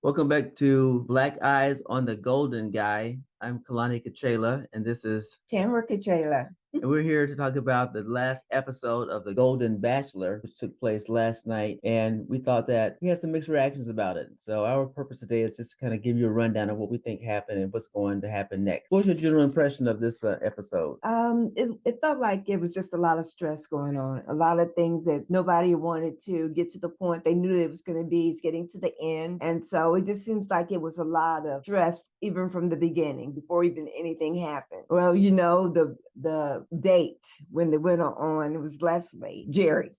Welcome back to Black Eyes on the Golden Guy. I'm Kalani Kacela, and this is Tamara Kacela. and we're here to talk about the last episode of the Golden Bachelor, which took place last night. And we thought that we had some mixed reactions about it. So our purpose today is just to kind of give you a rundown of what we think happened and what's going to happen next. What was your general impression of this episode? It felt like it was just a lot of stress going on, a lot of things that nobody wanted to get to the point they knew it was going to be. It's getting to the end, and so it just seems like it was a lot of stress even from the beginning, before even anything happened. Well, the date when they went on, it was Jerry.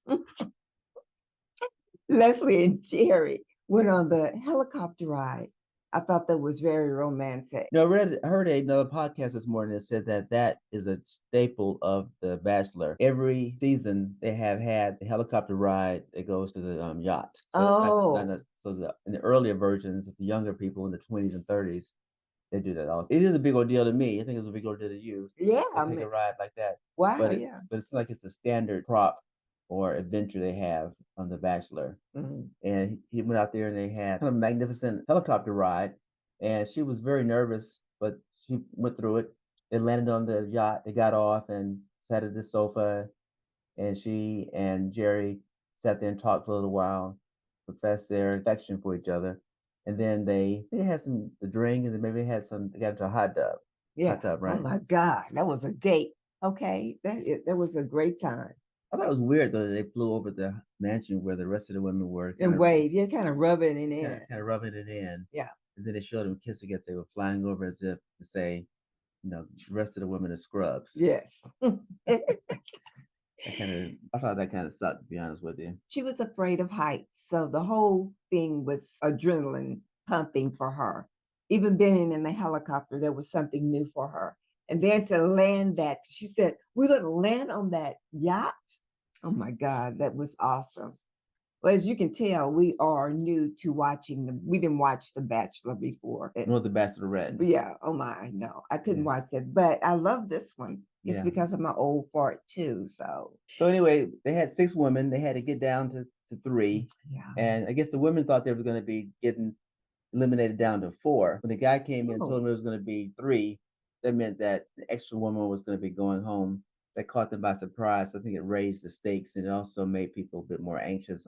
Leslie and Jerry went on the helicopter ride. I thought that was very romantic. No, I heard another podcast this morning that said that that is a staple of The Bachelor. Every season they have had the helicopter ride that goes to the yacht. So in the earlier versions, the younger people in the 20s and 30s, they do that also. It is a big ordeal to me. I think it's a big ordeal to you. Yeah, to take a ride like that. Wow, But yeah. but it's like it's a standard prop or adventure they have on The Bachelor. Mm-hmm. And he went out there and they had kind of a magnificent helicopter ride. And she was very nervous, but she went through it. They landed on the yacht. They got off and sat at the sofa. And she and Jerry sat there and talked for a little while, professed their affection for each other. And then they had some the drink, and then maybe they got into a hot tub. Yeah. Hot tub, right? Oh my God, that was a date. Okay, that was a great time. I thought it was weird though that they flew over the mansion where the rest of the women were. And waved, yeah, kind of rubbing it in. Kind of rubbing it in. Yeah. And then they showed them kissing as they were flying over as if to say, the rest of the women are scrubs. Yes. I thought that kind of sucked, to be honest with you. She was afraid of heights, so the whole thing was adrenaline pumping for her. Even being in the helicopter, there was something new for her. And then to land that, she said, "We're going to land on that yacht." Oh my God, that was awesome. Well, as you can tell, we are new to watching them. We didn't watch The Bachelor before. Nor The Bachelorette. Yeah. Oh my, no, I couldn't watch that, but I love this one. It's because of my old fart too. So anyway, they had 6 women. They had to get down to 3. Yeah. And I guess the women thought they were going to be getting eliminated down to 4. When the guy came in and told them it was going to be 3, that meant that the extra woman was going to be going home. That caught them by surprise. I think it raised the stakes, and it also made people a bit more anxious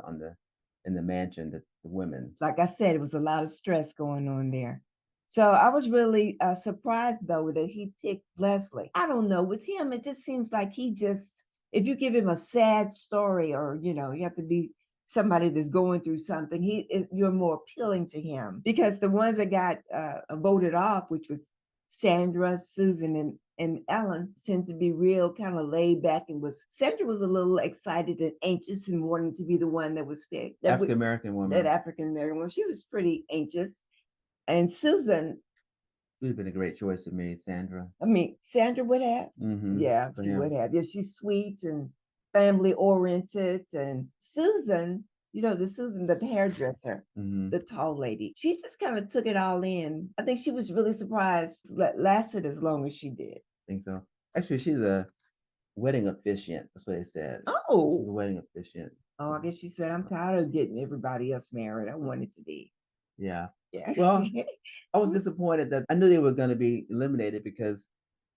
in the mansion, the women. Like I said, it was a lot of stress going on there. So I was really surprised though that he picked Leslie. I don't know, with him, it just seems like if you give him a sad story, or you have to be somebody that's going through something, you're more appealing to him, because the ones that got voted off, which was Sandra, Susan, and Ellen, tend to be real kind of laid back, and Sandra was a little excited and anxious and wanting to be the one that was picked. African American woman. That African American woman, she was pretty anxious. And Susan would have been a great choice to me, Sandra. I mean, Sandra would have. Mm-hmm. Yeah, she would have. Yeah, she's sweet and family oriented. And Susan, the hairdresser, the tall lady, she just kind of took it all in. I think she was really surprised that lasted as long as she did. I think so. Actually, she's a wedding officiant. That's what they said. Oh. She's a wedding officiant. Oh, I guess she said, "I'm tired of getting everybody else married. I wanted to be." Yeah. Yeah. Well, I was disappointed that I knew they were going to be eliminated because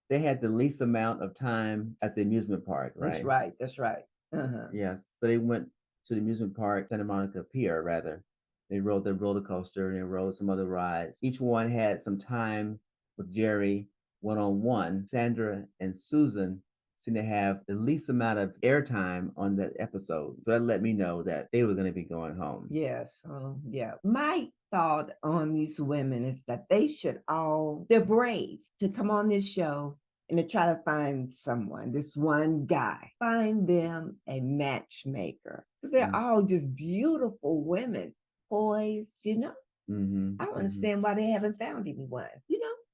they had the least amount of time at the amusement park, right? That's right. Uh-huh. Yes. So they went to the amusement park, Santa Monica Pier, rather. They rode the roller coaster and they rode some other rides. Each one had some time with Jerry one-on-one. Sandra and Susan seemed to have the least amount of airtime on that episode. So that let me know that they were going to be going home. Yes. Yeah. My thought on these women is that they're brave to come on this show and to try to find someone, this one guy, find them a matchmaker. Because they're all just beautiful women, poised, Mm-hmm. I don't understand why they haven't found anyone.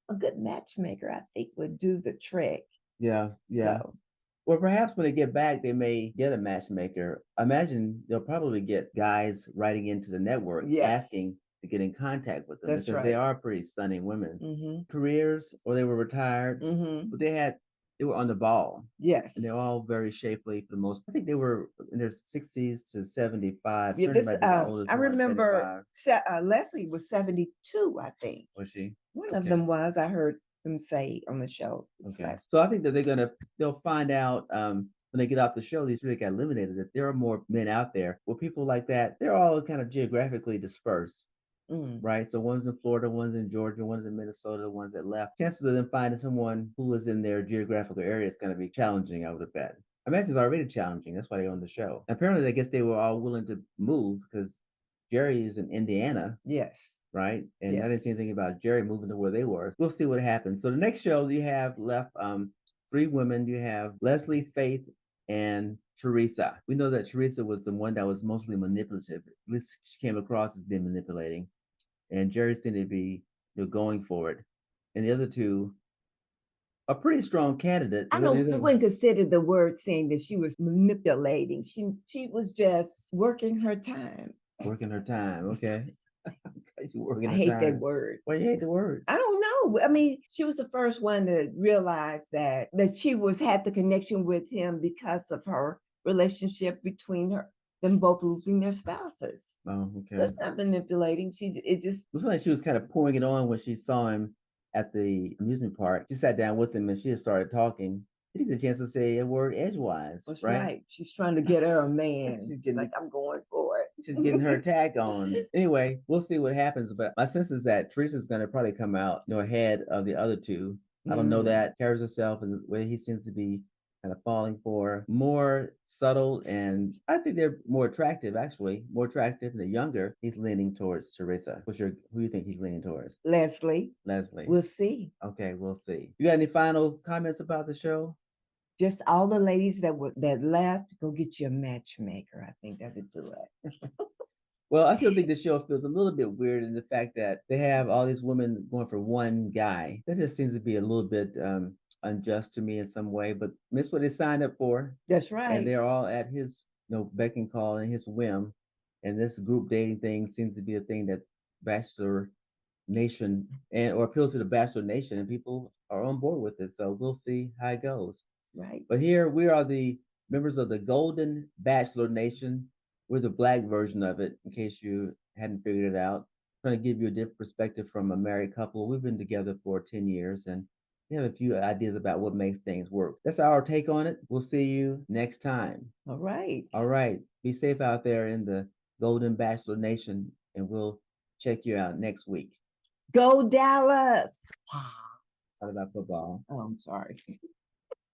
A good matchmaker, I think, would do the trick. Yeah. So. Well, perhaps when they get back, they may get a matchmaker. I imagine they'll probably get guys writing into the network asking to get in contact with them. That's because right. They are pretty stunning women. Careers, or they were retired, but they had they were on the ball. Yes. And they're all very shapely for the most. I think they were in their 60s to 75. Yeah, Certainly this might be the oldest I one, remember 75. Leslie was 72, I think. Was she? One of Okay. them was, I heard them say on the show this Okay. last. So I think that they'll find out when they get off the show, these really got eliminated, that there are more men out there. Well, people like that, they're all kind of geographically dispersed. Mm, Right. So one's in Florida, one's in Georgia, one's in Minnesota, one's that left. Chances of them finding someone who is in their geographical area is going to be challenging, I would have bet. I imagine it's already challenging. That's why they're on the show. Apparently, I guess they were all willing to move because Jerry is in Indiana, yes. right? And I didn't see anything Yes. about Jerry moving to where they were. We'll see what happens. So the next show you have left three women. You have Leslie, Faith, and Teresa. We know that Teresa was the one that was mostly manipulative. At least she came across as being manipulating. And Jerry seemed to be going for it. And the other two are pretty strong candidates. I wouldn't consider the word saying that she was manipulating. She was just working her time. Working her time. Okay. She's working I her hate that time. word. Why you hate the word? I don't know. I mean, she was the first one to realize that she had the connection with him because of her relationship between them both losing their spouses. Oh, okay. That's not manipulating. It just looks like she was kind of pouring it on when she saw him at the amusement park. She sat down with him and she had started talking. He didn't get a chance to say a word edgewise. That's right? right. She's trying to get her a man. She's She's getting like, I'm going for it. She's getting her tag on. Anyway, we'll see what happens. But my sense is that Teresa's going to probably come out, ahead of the other two. I don't know that. Carries herself in the way he seems to be kind of falling for. More subtle, and I think they're more attractive, actually. More attractive and the younger. He's leaning towards Teresa. Who do you think he's leaning towards? Leslie. Leslie. We'll see. Okay, we'll see. You got any final comments about the show? Just all the ladies that left, go get you a matchmaker. I think that would do it. Well, I still think the show feels a little bit weird in the fact that they have all these women going for one guy. That just seems to be a little bit unjust to me in some way, but that's what they signed up for. That's right. And they're all at his beck and call and his whim. And this group dating thing seems to be a thing that Bachelor Nation or appeals to the Bachelor Nation, and people are on board with it. So we'll see how it goes. Right. But here we are, the members of the Golden Bachelor Nation. We're the black version of it, in case you hadn't figured it out. Trying to give you a different perspective from a married couple. We've been together for 10 years and we have a few ideas about what makes things work. That's our take on it. We'll see you next time. All right. All right. Be safe out there in the Golden Bachelor Nation, and we'll check you out next week. Go Dallas. What about football? Oh, I'm sorry.